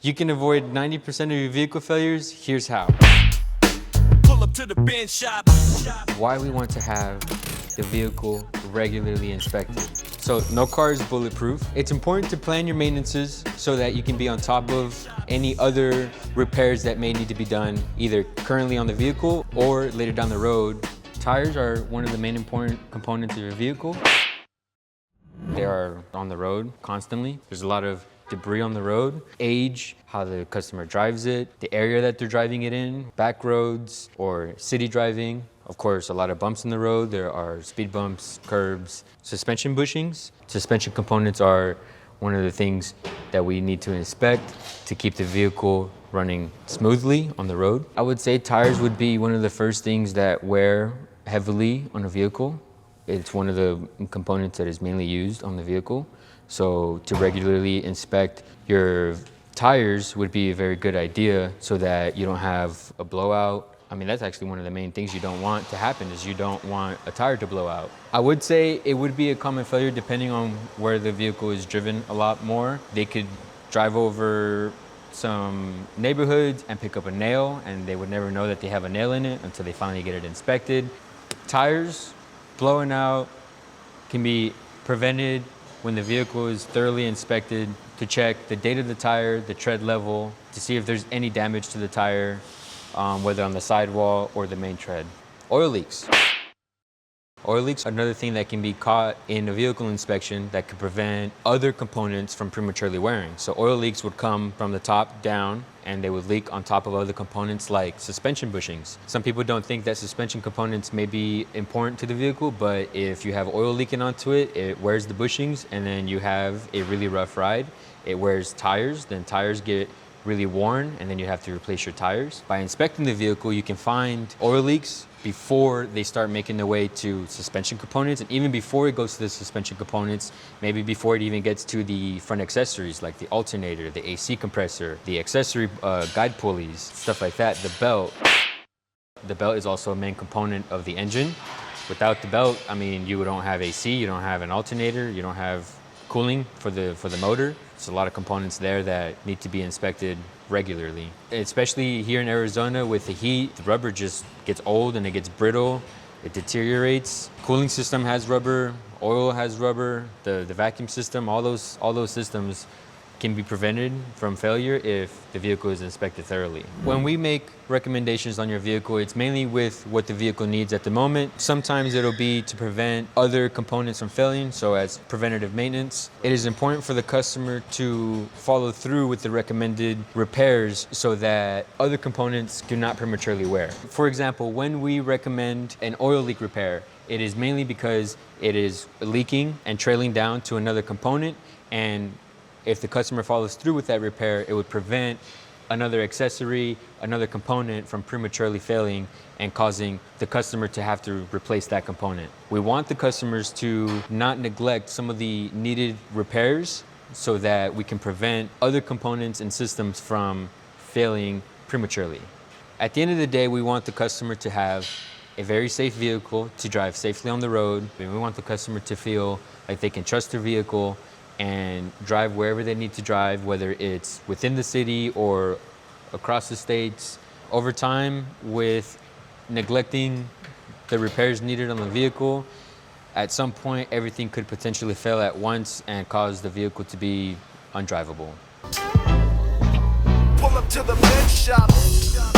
You can avoid 90% of your vehicle failures. Here's how. Pull up to the Benz Shop. Why we want to have the vehicle regularly inspected. So no car is bulletproof. It's important to plan your maintenances so that you can be on top of any other repairs that may need to be done either currently on the vehicle or later down the road. Tires are one of the main important components of your vehicle. They are on the road constantly. There's a lot of debris on the road, age, how the customer drives it, the area that they're driving it in, back roads or city driving. Of course, a lot of bumps in the road. There are speed bumps, curbs, suspension bushings. Suspension components are one of the things that we need to inspect to keep the vehicle running smoothly on the road. I would say tires would be one of the first things that wear heavily on a vehicle. It's one of the components that is mainly used on the vehicle. So to regularly inspect your tires would be a very good idea so that you don't have a blowout. I mean, that's actually one of the main things you don't want to happen is you don't want a tire to blow out. I would say it would be a common failure depending on where the vehicle is driven a lot more. They could drive over some neighborhoods and pick up a nail and they would never know that they have a nail in it until they finally get it inspected. Tires blowing out can be prevented when the vehicle is thoroughly inspected to check the date of the tire, the tread level, to see if there's any damage to the tire, whether on the sidewall or the main tread. Oil leaks. Oil leaks are another thing that can be caught in a vehicle inspection that could prevent other components from prematurely wearing. So oil leaks would come from the top down and they would leak on top of other components like suspension bushings. Some people don't think that suspension components may be important to the vehicle, but if you have oil leaking onto it, it wears the bushings and then you have a really rough ride. It wears tires, then tires get really worn and then you have to replace your tires. By inspecting the vehicle, you can find oil leaks before they start making their way to suspension components, and even before it goes to the suspension components, maybe before it even gets to the front accessories like the alternator, the AC compressor, the accessory guide pulleys, stuff like that, the belt. The belt is also a main component of the engine. Without the belt, I mean, you don't have AC, you don't have an alternator, you don't have cooling for the motor. There's a lot of components there that need to be inspected regularly. Especially here in Arizona with the heat, the rubber just gets old and it gets brittle, it deteriorates. Cooling system has rubber, oil has rubber, the vacuum system, all those systems can be prevented from failure if the vehicle is inspected thoroughly. When we make recommendations on your vehicle, it's mainly with what the vehicle needs at the moment. Sometimes it'll be to prevent other components from failing, so as preventative maintenance. It is important for the customer to follow through with the recommended repairs so that other components do not prematurely wear. For example, when we recommend an oil leak repair, it is mainly because it is leaking and trailing down to another component, and if the customer follows through with that repair, it would prevent another accessory, another component from prematurely failing and causing the customer to have to replace that component. We want the customers to not neglect some of the needed repairs so that we can prevent other components and systems from failing prematurely. At the end of the day, we want the customer to have a very safe vehicle to drive safely on the road. We want the customer to feel like they can trust their vehicle and drive wherever they need to drive, whether it's within the city or across the states. Over time, with neglecting the repairs needed on the vehicle, at some point, everything could potentially fail at once and cause the vehicle to be undrivable. Pull up to the Benz Shop.